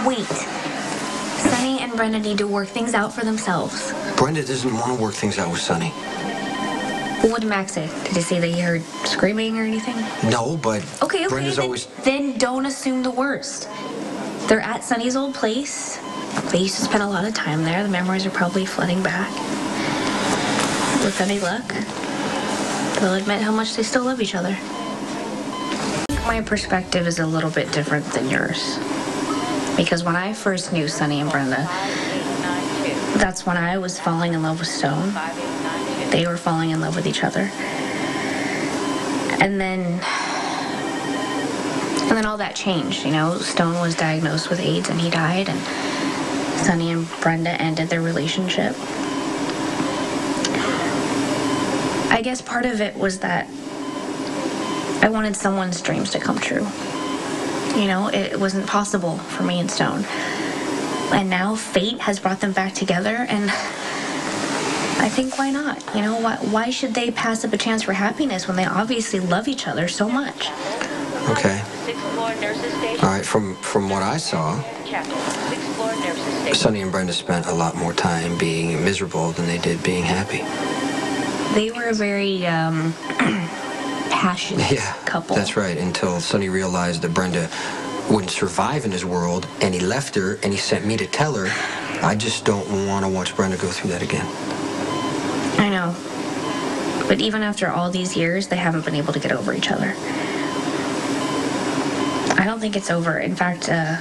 Wait. Sunny and Brenda need to work things out for themselves. Brenda doesn't want to work things out with Sunny. What did Max say? Did he say that he heard screaming or anything? No, but okay, Brenda's always... Then don't assume the worst. They're at Sunny's old place. They used to spend a lot of time there. The memories are probably flooding back. With any luck, they'll admit how much they still love each other. I think my perspective is a little bit different than yours. Because when I first knew Sunny and Brenda, that's when I was falling in love with Stone. They were falling in love with each other. And then all that changed, you know. Stone was diagnosed with AIDS and he died, and Sunny and Brenda ended their relationship. I guess part of it was that I wanted someone's dreams to come true. You know, it wasn't possible for me and Stone. And now fate has brought them back together, and I think why not? You know, why should they pass up a chance for happiness when they obviously love each other so much? Okay. All right, from what I saw, Sunny and Brenda spent a lot more time being miserable than they did being happy. They were a very passionate couple. That's right, until Sunny realized that Brenda wouldn't survive in his world, and he left her, and he sent me to tell her. I just don't want to watch Brenda go through that again. I know. But even after all these years, they haven't been able to get over each other. I don't think it's over. In fact, I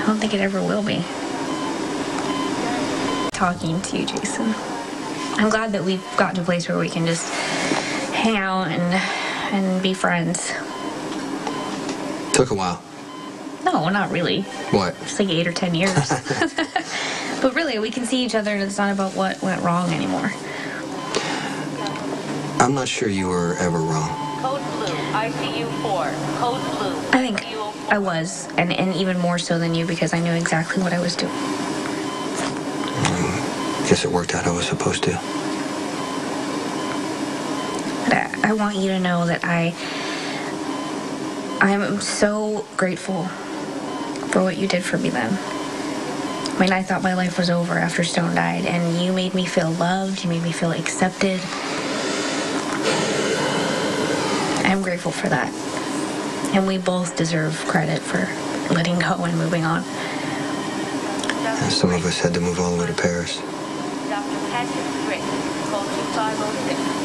don't think it ever will be. Talking to you, Jason. I'm glad that we've gotten to a place where we can just hang out and be friends. Took a while. No, not really. What? It's like 8 or 10 years. But really, we can see each other, and it's not about what went wrong anymore. I'm not sure you were ever wrong. Code blue, ICU 4. Code blue. I think I was, and even more so than you, because I knew exactly what I was doing. Guess it worked out how it was supposed to. But I want you to know that I'm so grateful for what you did for me then. I mean, I thought my life was over after Stone died, and you made me feel loved, you made me feel accepted. I'm grateful for that. And we both deserve credit for letting go and moving on. And some of us had to move all the way to Paris.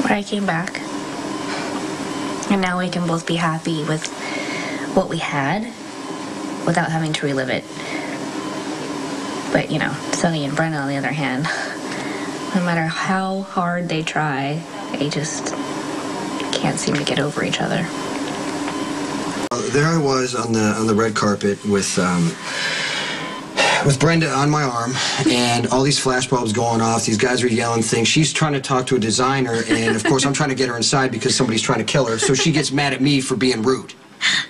But I came back. And now we can both be happy with what we had without having to relive it. But, you know, Sunny and Brenda, on the other hand, no matter how hard they try, they just can't seem to get over each other. There I was on the red carpet with Brenda on my arm, and all these flashbulbs going off. These guys are yelling things. She's trying to talk to a designer, and of course I'm trying to get her inside because somebody's trying to kill her. So she gets mad at me for being rude.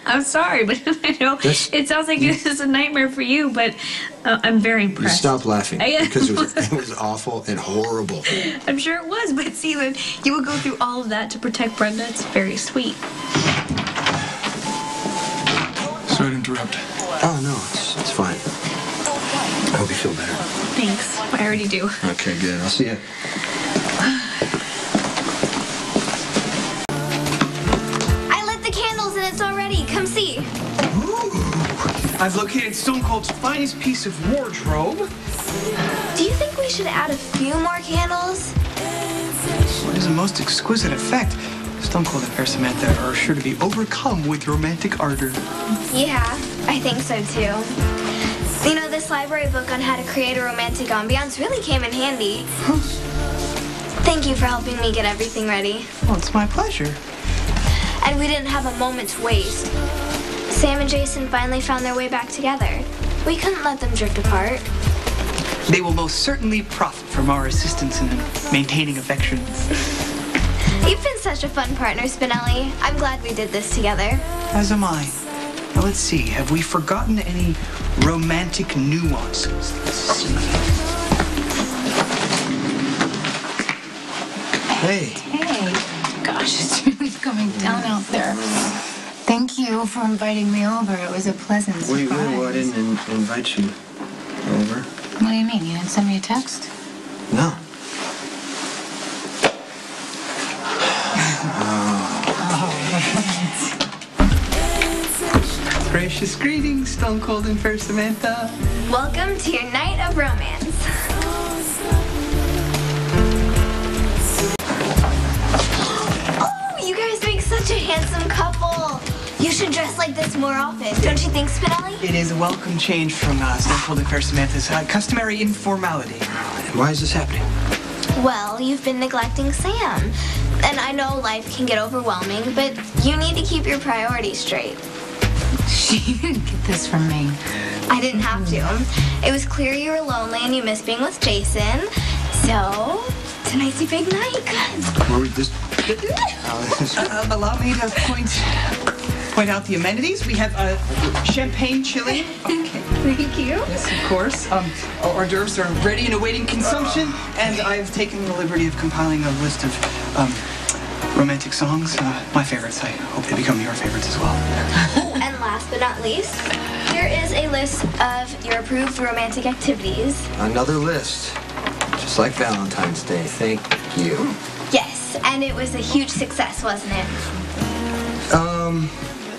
I'm sorry, but I know it sounds like this is a nightmare for you, but I'm very impressed. You stop laughing because it was awful and horrible. I'm sure it was, but see, that you would go through all of that to protect Brenda. It's very sweet. Sorry to interrupt. Oh, no, it's fine. I hope you feel better. Thanks. I already do. Okay, good. I'll see you. I lit the candles and it's all ready. Come see. Ooh. I've located Stone Cold's finest piece of wardrobe. Do you think we should add a few more candles? What is the most exquisite effect? Stone Cold and Fair Samantha are sure to be overcome with romantic ardor. Yeah, I think so too. You know, this library book on how to create a romantic ambiance really came in handy. Thank you for helping me get everything ready. Well, it's my pleasure. And we didn't have a moment to waste. Sam and Jason finally found their way back together. We couldn't let them drift apart. They will most certainly profit from our assistance in maintaining affections. You've been such a fun partner, Spinelli. I'm glad we did this together. As am I. Now let's see, have we forgotten any romantic nuances? Let's see. Hey. Hey. Gosh, it's really going down out there. Thank you for inviting me over. It was a pleasant surprise. Well, I didn't invite you over. What do you mean? You didn't send me a text? No. Gracious greetings, Stone Cold and Fair Samantha. Welcome to your night of romance. Oh, you guys make such a handsome couple. You should dress like this more often, don't you think, Spinelli? It is a welcome change from Stone Cold and Fair Samantha's customary informality. And why is this happening? Well, you've been neglecting Sam. And I know life can get overwhelming, but you need to keep your priorities straight. She didn't get this from me. I didn't have to. It was clear you were lonely and you missed being with Jason. So, tonight's your big night. Were we this? Allow me to point out the amenities. We have champagne chili. Okay. Thank you. Yes, of course. Hors d'oeuvres are ready and awaiting consumption, and I've taken the liberty of compiling a list of romantic songs. My favorites. I hope they become your favorites as well. And last but not least, here is a list of your approved romantic activities. Another list. Just like Valentine's Day. Thank you. Yes, and it was a huge success, wasn't it?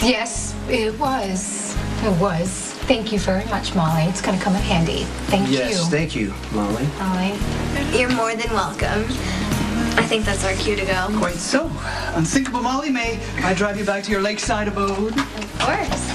Yes, it was. It was. Thank you very much, Molly. It's going to come in handy. Thank you. Yes, thank you, Molly. Molly. You're more than welcome. I think that's our cue to go. Quite so. Unsinkable Molly, may I drive you back to your lakeside abode? Of course.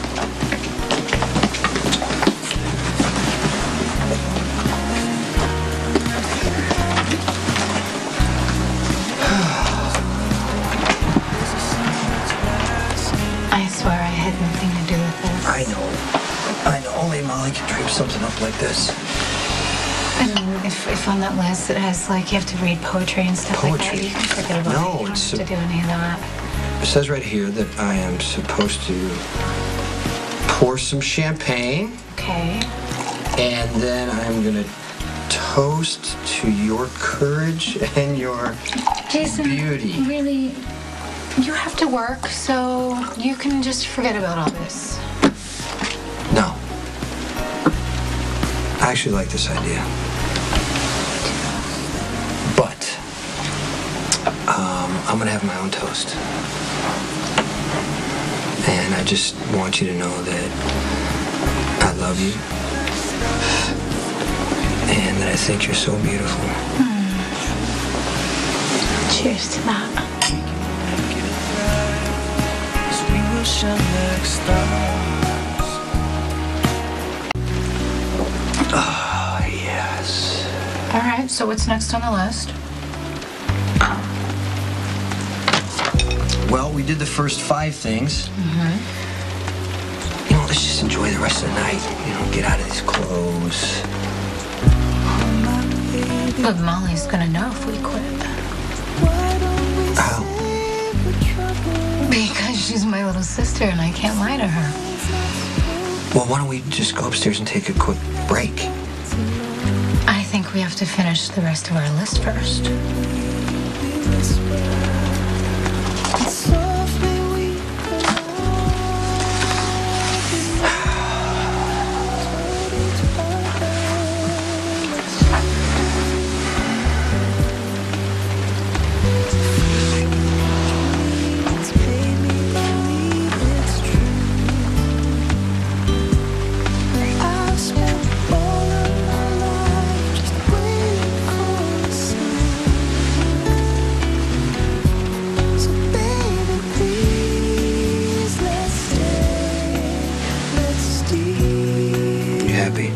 I swear I had nothing to do with this. I know. Only Molly can dream something up like this. I mean, if on that list it has, like, you have to read poetry and stuff like that, Poetry? you can forget about No, it. You don't it's have to do any of that. It says right here that I am supposed to pour some champagne, Okay. and then I'm gonna toast to your courage and your Jason, beauty. really, you have to work, so you can just forget about all this. No. I actually like this idea. But I'm gonna have my own toast. And I just want you to know that I love you. And that I think you're so beautiful. Cheers to that. Oh, yes. All right, so what's next on the list? Well, we did the first 5 things. You know, let's just enjoy the rest of the night. You know, get out of these clothes. But Molly's gonna know if we quit. How? Because she's my little sister and I can't lie to her. Well, why don't we just go upstairs and take a quick break? I think we have to finish the rest of our list first. You happy?